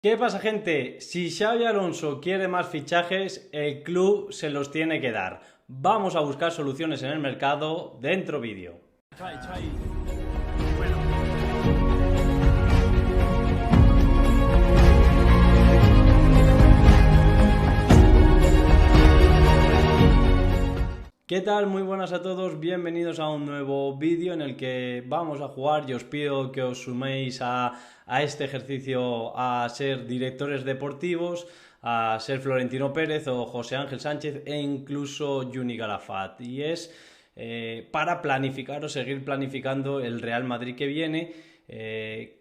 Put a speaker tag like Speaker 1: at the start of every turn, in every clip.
Speaker 1: ¿Qué pasa, gente? Si Xabi Alonso quiere más fichajes, el club se los tiene que dar. Vamos a buscar soluciones en el mercado dentro vídeo. ¿Qué tal? Muy buenas a todos, bienvenidos a un nuevo vídeo en el que vamos a jugar y os pido que os suméis a este ejercicio a ser directores deportivos, a ser Florentino Pérez o José Ángel Sánchez e incluso Juni Galafat. Y es para planificar o seguir planificando el Real Madrid que viene,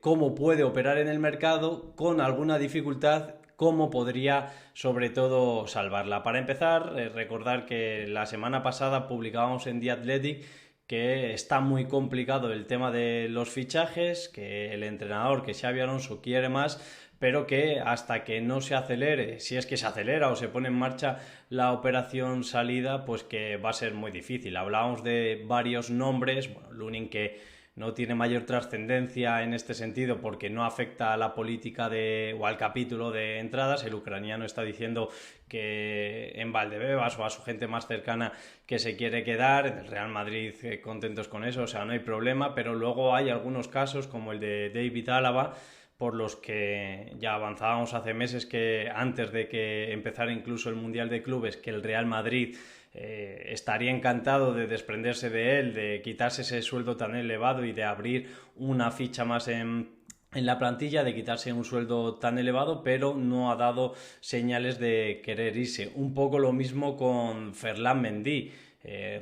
Speaker 1: cómo puede operar en el mercado con alguna dificultad, cómo podría sobre todo salvarla. Para empezar, recordar que la semana pasada publicábamos en The Athletic que está muy complicado el tema de los fichajes, que el entrenador, que Xabi Alonso, quiere más, pero que hasta que no se acelere, si es que se acelera o se pone en marcha la operación salida, pues que va a ser muy difícil. Hablábamos de varios nombres, bueno, Lunin, que no tiene mayor trascendencia en este sentido porque no afecta a la política o al capítulo de entradas. El ucraniano está diciendo que en Valdebebas o a su gente más cercana que se quiere quedar. En el Real Madrid contentos con eso, o sea, no hay problema, pero luego hay algunos casos como el de David Álava, por los que ya avanzábamos hace meses, que antes de que empezara incluso el Mundial de Clubes, que el Real Madrid estaría encantado de desprenderse de él, de quitarse ese sueldo tan elevado y de abrir una ficha más en la plantilla, de quitarse un sueldo tan elevado, pero no ha dado señales de querer irse. Un poco lo mismo con Ferland Mendy.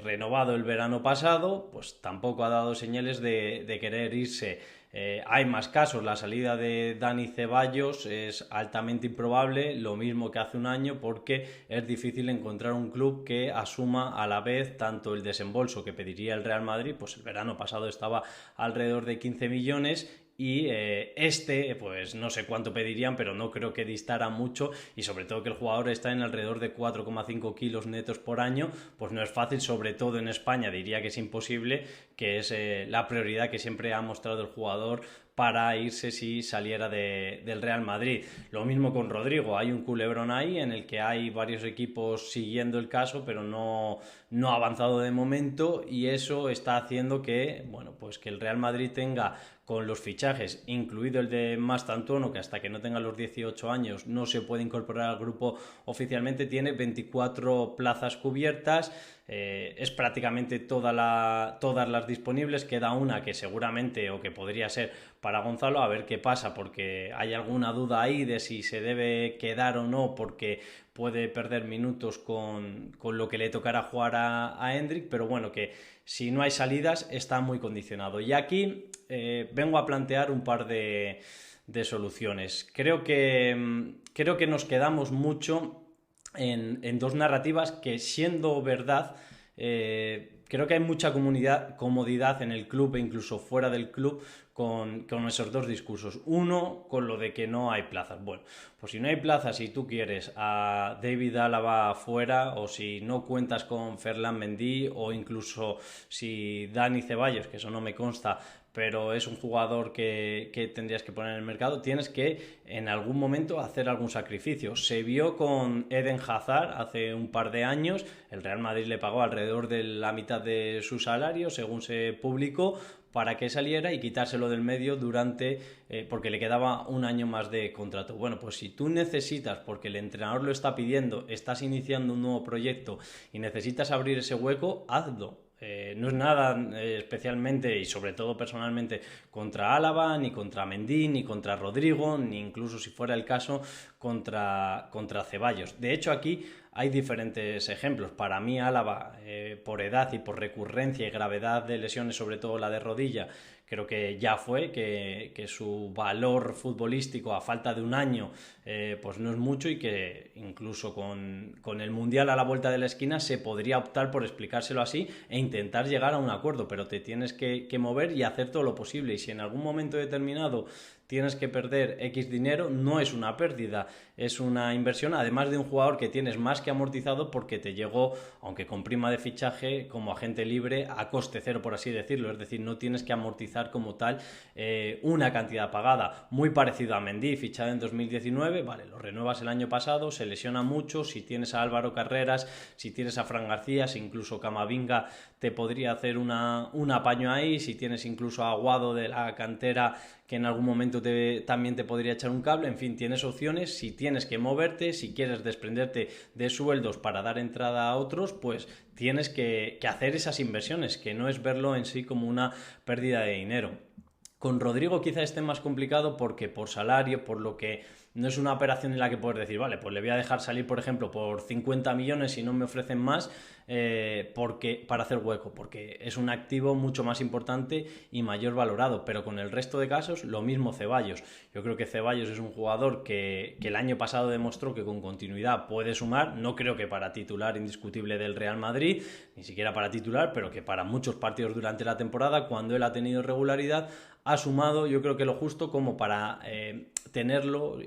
Speaker 1: Renovado el verano pasado, pues tampoco ha dado señales de querer irse. Hay más casos, la salida de Dani Ceballos es altamente improbable, lo mismo que hace un año, porque es difícil encontrar un club que asuma a la vez tanto el desembolso que pediría el Real Madrid, pues el verano pasado estaba alrededor de 15 millones, y pues no sé cuánto pedirían, pero no creo que distara mucho, y sobre todo que el jugador está en alrededor de 4,5 kilos netos por año, pues no es fácil, sobre todo en España diría que es imposible, que es la prioridad que siempre ha mostrado el jugador para irse si saliera del Real Madrid. Lo mismo con Rodrigo, hay un culebrón ahí en el que hay varios equipos siguiendo el caso, pero no ha avanzado de momento, y eso está haciendo que, bueno, pues que el Real Madrid tenga, con los fichajes, incluido el de Mastantuono, que hasta que no tenga los 18 años no se puede incorporar al grupo oficialmente, tiene 24 plazas cubiertas. Es prácticamente todas las disponibles, queda una que seguramente o que podría ser para Gonzalo, a ver qué pasa, porque hay alguna duda ahí de si se debe quedar o no, porque puede perder minutos con lo que le tocará jugar a Hendrik, pero bueno, que si no hay salidas está muy condicionado. Y aquí vengo a plantear un par de soluciones. Creo que nos quedamos mucho en dos narrativas que, siendo verdad, creo que hay mucha comodidad en el club e incluso fuera del club con esos dos discursos. Uno, con lo de que no hay plazas. Bueno, pues si no hay plazas y tú quieres a David Álava fuera, o si no cuentas con Ferland Mendy, o incluso si Dani Ceballos, que eso no me consta, pero es un jugador que tendrías que poner en el mercado, tienes que en algún momento hacer algún sacrificio. Se vio con Eden Hazard hace un par de años, el Real Madrid le pagó alrededor de la mitad de su salario, según se publicó, para que saliera y quitárselo del medio porque le quedaba un año más de contrato. Bueno, pues si tú necesitas, porque el entrenador lo está pidiendo, estás iniciando un nuevo proyecto y necesitas abrir ese hueco, hazlo. No es nada especialmente y sobre todo personalmente contra Álava, ni contra Mendy, ni contra Rodrigo, ni incluso, si fuera el caso, contra Ceballos. De hecho, aquí hay diferentes ejemplos. Para mí Álava, por edad y por recurrencia y gravedad de lesiones, sobre todo la de rodilla, creo que ya fue, que su valor futbolístico a falta de un año pues no es mucho, y que incluso con el Mundial a la vuelta de la esquina se podría optar por explicárselo así e intentar llegar a un acuerdo, pero te tienes que mover y hacer todo lo posible. Y si en algún momento determinado tienes que perder X dinero, no es una pérdida, es una inversión, además de un jugador que tienes más que amortizado porque te llegó, aunque con prima de fichaje, como agente libre a coste cero, por así decirlo, es decir, no tienes que amortizar como tal una cantidad pagada, muy parecido a Mendy, fichado en 2019, vale, lo renuevas el año pasado, se lesiona mucho, si tienes a Álvaro Carreras, si tienes a Fran García, si incluso Camavinga te podría hacer un apaño ahí, si tienes incluso a Aguado de la cantera que en algún momento también te podría echar un cable, en fin, tienes opciones, si tienes que moverte, si quieres desprenderte de sueldos para dar entrada a otros, pues tienes que hacer esas inversiones, que no es verlo en sí como una pérdida de dinero. Con Rodrigo quizá esté más complicado porque por salario, por lo que no es una operación en la que puedes decir, vale, pues le voy a dejar salir, por ejemplo, por 50 millones y no me ofrecen más para hacer hueco, porque es un activo mucho más importante y mayor valorado, pero con el resto de casos lo mismo Ceballos. Yo creo que Ceballos es un jugador que el año pasado demostró que con continuidad puede sumar, no creo que para titular indiscutible del Real Madrid, ni siquiera para titular, pero que para muchos partidos durante la temporada, cuando él ha tenido regularidad, ha sumado, yo creo que lo justo como para tenerlo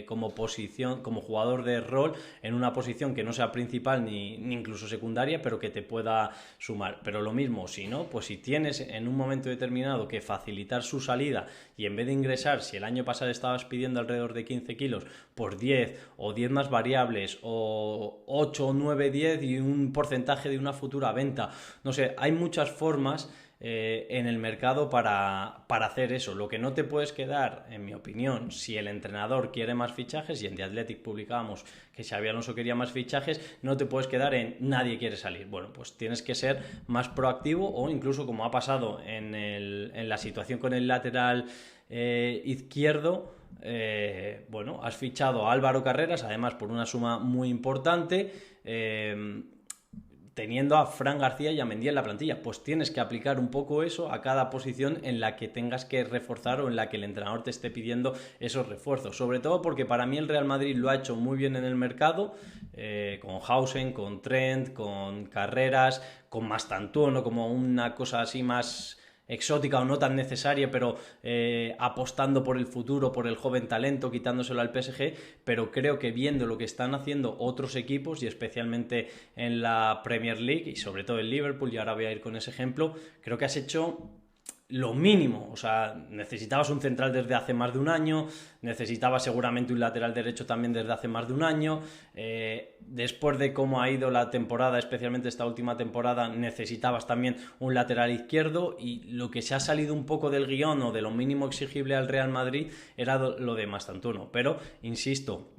Speaker 1: como posición, como jugador de rol en una posición que no sea principal ni incluso secundaria, pero que te pueda sumar. Pero lo mismo, si no, pues si tienes en un momento determinado que facilitar su salida y en vez de ingresar, si el año pasado estabas pidiendo alrededor de 15 kilos por 10 o 10 más variables o 8, 9, 10 y un porcentaje de una futura venta, no sé, hay muchas formas en el mercado para hacer eso. Lo que no te puedes quedar, en mi opinión, si el entrenador quiere más fichajes, y en The Athletic publicábamos que Xabi Alonso quería más fichajes, no te puedes quedar en nadie quiere salir. Bueno, pues tienes que ser más proactivo, o incluso como ha pasado en la situación con el lateral izquierdo, bueno, has fichado a Álvaro Carreras, además por una suma muy importante, teniendo a Fran García y a Mendy en la plantilla, pues tienes que aplicar un poco eso a cada posición en la que tengas que reforzar o en la que el entrenador te esté pidiendo esos refuerzos, sobre todo porque para mí el Real Madrid lo ha hecho muy bien en el mercado, con Hausen, con Trent, con Carreras, con Mastantuono, como una cosa así más exótica o no tan necesaria, pero apostando por el futuro, por el joven talento, quitándoselo al PSG, pero creo que viendo lo que están haciendo otros equipos y especialmente en la Premier League y sobre todo en Liverpool, y ahora voy a ir con ese ejemplo, creo que has hecho lo mínimo, o sea, necesitabas un central desde hace más de un año, necesitabas seguramente un lateral derecho también desde hace más de un año, después de cómo ha ido la temporada, especialmente esta última temporada, necesitabas también un lateral izquierdo, y lo que se ha salido un poco del guión o de lo mínimo exigible al Real Madrid era lo de Mastantuono, pero insisto,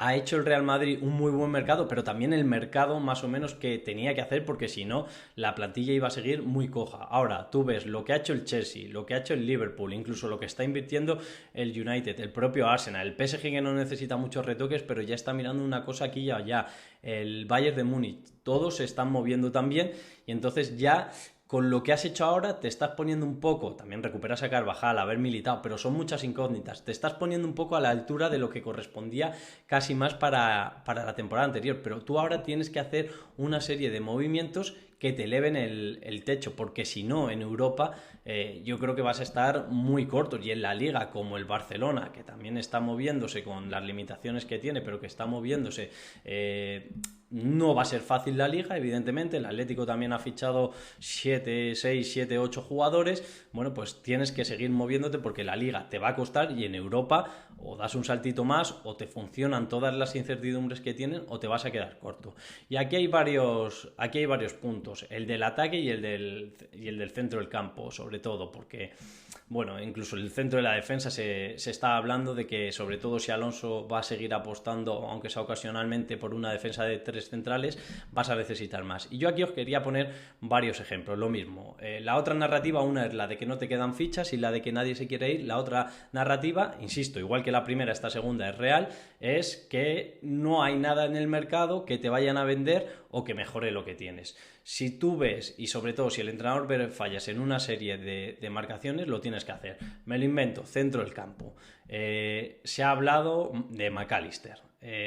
Speaker 1: ha hecho el Real Madrid un muy buen mercado, pero también el mercado más o menos que tenía que hacer, porque si no, la plantilla iba a seguir muy coja. Ahora, tú ves lo que ha hecho el Chelsea, lo que ha hecho el Liverpool, incluso lo que está invirtiendo el United, el propio Arsenal, el PSG, que no necesita muchos retoques, pero ya está mirando una cosa aquí y allá, el Bayern de Múnich, todos se están moviendo también, y entonces ya con lo que has hecho ahora te estás poniendo un poco, también recuperas a Carvajal, haber militado, pero son muchas incógnitas, te estás poniendo un poco a la altura de lo que correspondía casi más para la temporada anterior, pero tú ahora tienes que hacer una serie de movimientos que te eleven el techo, porque si no, en Europa yo creo que vas a estar muy corto, y en la Liga, como el Barcelona, que también está moviéndose con las limitaciones que tiene, pero que está moviéndose, no va a ser fácil la Liga, evidentemente. El Atlético también ha fichado 6, 7, 8 jugadores. Bueno, pues tienes que seguir moviéndote, porque la Liga te va a costar, y en Europa o das un saltito más, o te funcionan todas las incertidumbres que tienen, o te vas a quedar corto. Y aquí hay varios puntos, el del ataque y el del centro del campo, sobre todo, porque, bueno, incluso el centro de la defensa se está hablando de que, sobre todo si Alonso va a seguir apostando, aunque sea ocasionalmente, por una defensa de 3 centrales, vas a necesitar más. Y yo aquí os quería poner varios ejemplos, lo mismo. La otra narrativa, una es la de que no te quedan fichas y la de que nadie se quiere ir. La otra narrativa, insisto, igual que la primera, esta segunda es real, es que no hay nada en el mercado que te vayan a vender o que mejore lo que tienes. Si tú ves, y sobre todo si el entrenador ve fallas en una serie de marcaciones, lo tienes que hacer. Me lo invento, centro del campo. Se ha hablado de McAllister,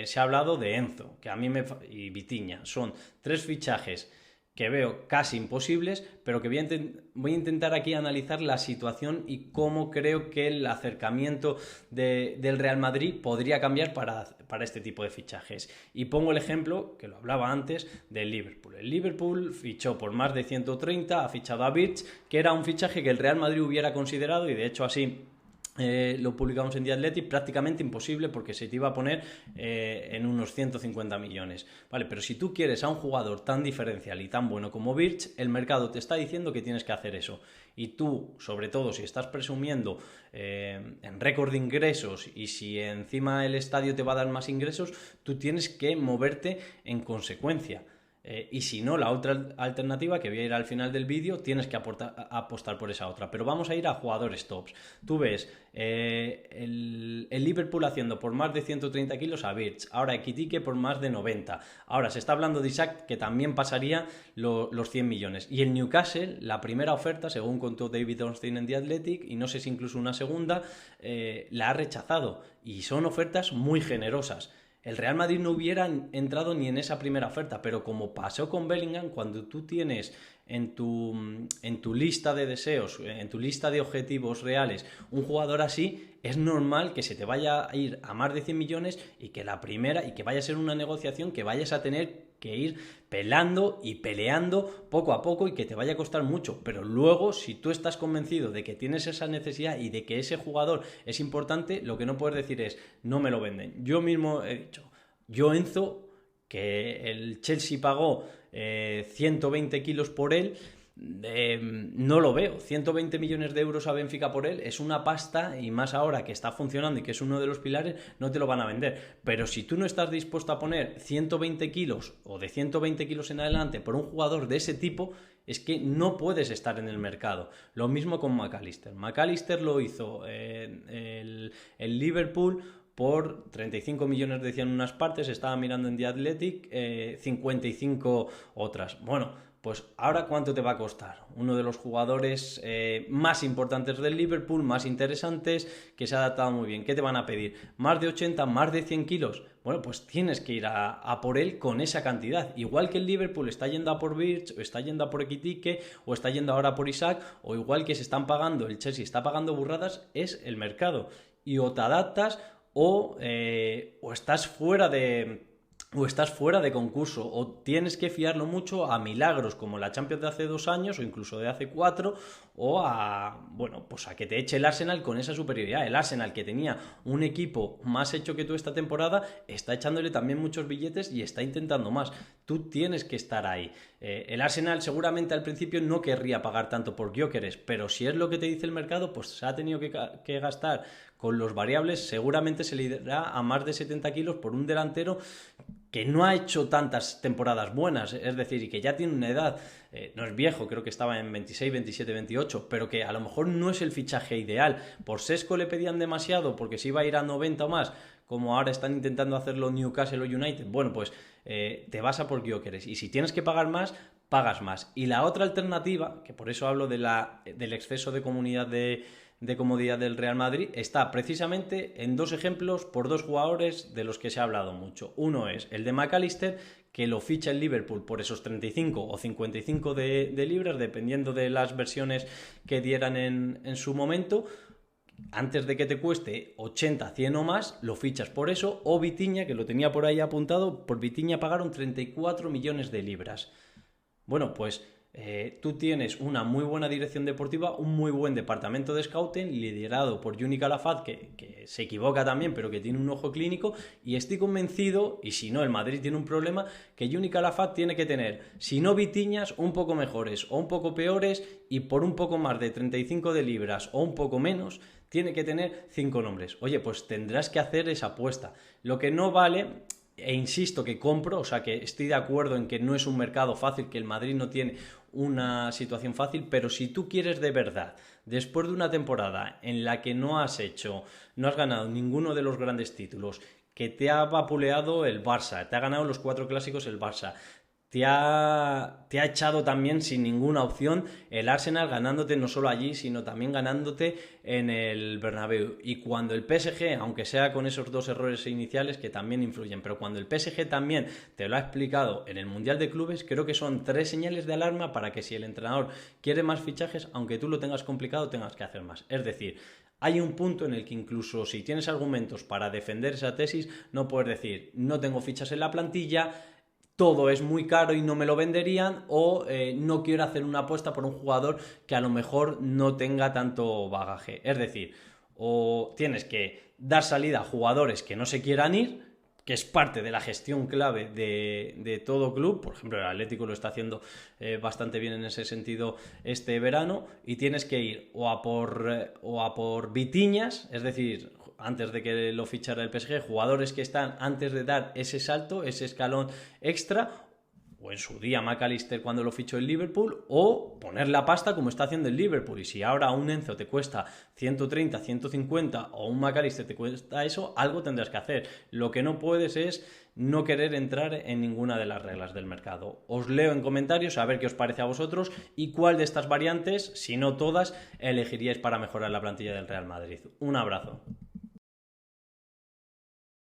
Speaker 1: se ha hablado de Enzo, que a mí y Vitinha, son 3 fichajes que veo casi imposibles, pero que voy a intentar aquí analizar la situación y cómo creo que el acercamiento del Real Madrid podría cambiar para este tipo de fichajes. Y pongo el ejemplo, que lo hablaba antes, del Liverpool. El Liverpool fichó por más de 130, ha fichado a Wirtz, que era un fichaje que el Real Madrid hubiera considerado, y de hecho así lo publicamos en The Athletic, prácticamente imposible, porque se te iba a poner en unos 150 millones. Vale, pero si tú quieres a un jugador tan diferencial y tan bueno como Wirtz, el mercado te está diciendo que tienes que hacer eso. Y tú, sobre todo si estás presumiendo en récord de ingresos y si encima el estadio te va a dar más ingresos, tú tienes que moverte en consecuencia. Y si no, la otra alternativa, que voy a ir al final del vídeo, tienes que apostar por esa otra. Pero vamos a ir a jugadores tops. Tú ves el Liverpool haciendo por más de 130 kilos a Wirtz, ahora Ekitike por más de 90. Ahora se está hablando de Isaac, que también pasaría los 100 millones. Y el Newcastle, la primera oferta, según contó David Ornstein en The Athletic, y no sé si incluso una segunda, la ha rechazado. Y son ofertas muy generosas. El Real Madrid no hubiera entrado ni en esa primera oferta, pero como pasó con Bellingham, cuando tú tienes en tu lista de deseos, en tu lista de objetivos reales, un jugador así, es normal que se te vaya a ir a más de 100 millones y que la primera, y que vaya a ser una negociación que vayas a tener que ir pelando y peleando poco a poco y que te vaya a costar mucho. Pero luego, si tú estás convencido de que tienes esa necesidad y de que ese jugador es importante, lo que no puedes decir es, no me lo venden. Yo mismo he dicho, Enzo, que el Chelsea pagó 120 kilos por él, no lo veo. 120 millones de euros a Benfica por él es una pasta, y más ahora que está funcionando y que es uno de los pilares, no te lo van a vender. Pero si tú no estás dispuesto a poner 120 kilos o de 120 kilos en adelante por un jugador de ese tipo, es que no puedes estar en el mercado. Lo mismo con McAllister. McAllister lo hizo el Liverpool por 35 millones, decían unas partes, estaba mirando en The Athletic, 55 otras. Bueno, pues ahora ¿cuánto te va a costar? Uno de los jugadores más importantes del Liverpool, más interesantes, que se ha adaptado muy bien. ¿Qué te van a pedir? ¿Más de 80, más de 100 kilos? Bueno, pues tienes que ir a por él con esa cantidad. Igual que el Liverpool está yendo a por Wirtz, o está yendo a por Ekitike, o está yendo ahora por Isaac, o igual que se están pagando, el Chelsea está pagando burradas, es el mercado. Y o te adaptas o estás fuera de concurso, o tienes que fiarlo mucho a milagros como la Champions de hace 2 años o incluso de hace 4, o a que te eche el Arsenal con esa superioridad. El Arsenal, que tenía un equipo más hecho que tú esta temporada, está echándole también muchos billetes y está intentando más. Tú tienes que estar ahí. El Arsenal seguramente al principio no querría pagar tanto por Gyökeres, pero si es lo que te dice el mercado, pues se ha tenido que gastar con los variables. Seguramente se le irá a más de 70 kilos por un delantero que no ha hecho tantas temporadas buenas, es decir, y que ya tiene una edad, no es viejo, creo que estaba en 26, 27, 28, pero que a lo mejor no es el fichaje ideal. Por Sesco le pedían demasiado porque se iba a ir a 90 o más, como ahora están intentando hacerlo Newcastle o United. Bueno, pues te vas a por Gyökeres, y si tienes que pagar más, pagas más. Y la otra alternativa, que por eso hablo del exceso de comodidad del Real Madrid, está precisamente en 2 ejemplos por 2 jugadores de los que se ha hablado mucho. Uno es el de McAllister, que lo ficha el Liverpool por esos 35 o 55 de libras, dependiendo de las versiones que dieran en su momento. Antes de que te cueste 80, 100 o más, lo fichas por eso. O Vitinha, que lo tenía por ahí apuntado, por Vitinha pagaron 34 millones de libras. Bueno, pues tú tienes una muy buena dirección deportiva, un muy buen departamento de scouting liderado por Juni Calafat, que se equivoca también, pero que tiene un ojo clínico, y estoy convencido, y si no el Madrid tiene un problema, que Juni Calafat tiene que tener, si no Vitinhas, un poco mejores o un poco peores, y por un poco más de 35 de libras o un poco menos, tiene que tener 5 nombres. Oye, pues tendrás que hacer esa apuesta. Lo que no vale, e insisto que compro, o sea que estoy de acuerdo en que no es un mercado fácil, que el Madrid no tiene una situación fácil, pero si tú quieres de verdad, después de una temporada en la que no has ganado ninguno de los grandes títulos, que te ha vapuleado el Barça, te ha ganado los 4 clásicos el Barça, te ha echado también sin ninguna opción el Arsenal, ganándote no solo allí, sino también ganándote en el Bernabéu. Y cuando el PSG, aunque sea con esos 2 errores iniciales que también influyen, pero cuando el PSG también te lo ha explicado en el Mundial de Clubes, creo que son 3 señales de alarma para que si el entrenador quiere más fichajes, aunque tú lo tengas complicado, tengas que hacer más. Es decir, hay un punto en el que incluso si tienes argumentos para defender esa tesis, no puedes decir, no tengo fichas en la plantilla, todo es muy caro y no me lo venderían, o no quiero hacer una apuesta por un jugador que a lo mejor no tenga tanto bagaje. Es decir, o tienes que dar salida a jugadores que no se quieran ir, que es parte de la gestión clave de todo club. Por ejemplo, el Atlético lo está haciendo bastante bien en ese sentido este verano, y tienes que ir o a por Vitinhas, es decir, antes de que lo fichara el PSG, jugadores que están antes de dar ese salto, ese escalón extra, o en su día McAllister cuando lo fichó el Liverpool, o poner la pasta como está haciendo el Liverpool. Y si ahora un Enzo te cuesta 130, 150 o un McAllister te cuesta eso, algo tendrás que hacer. Lo que no puedes es no querer entrar en ninguna de las reglas del mercado. Os leo en comentarios a ver qué os parece a vosotros y cuál de estas variantes, si no todas, elegiríais para mejorar la plantilla del Real Madrid. Un abrazo.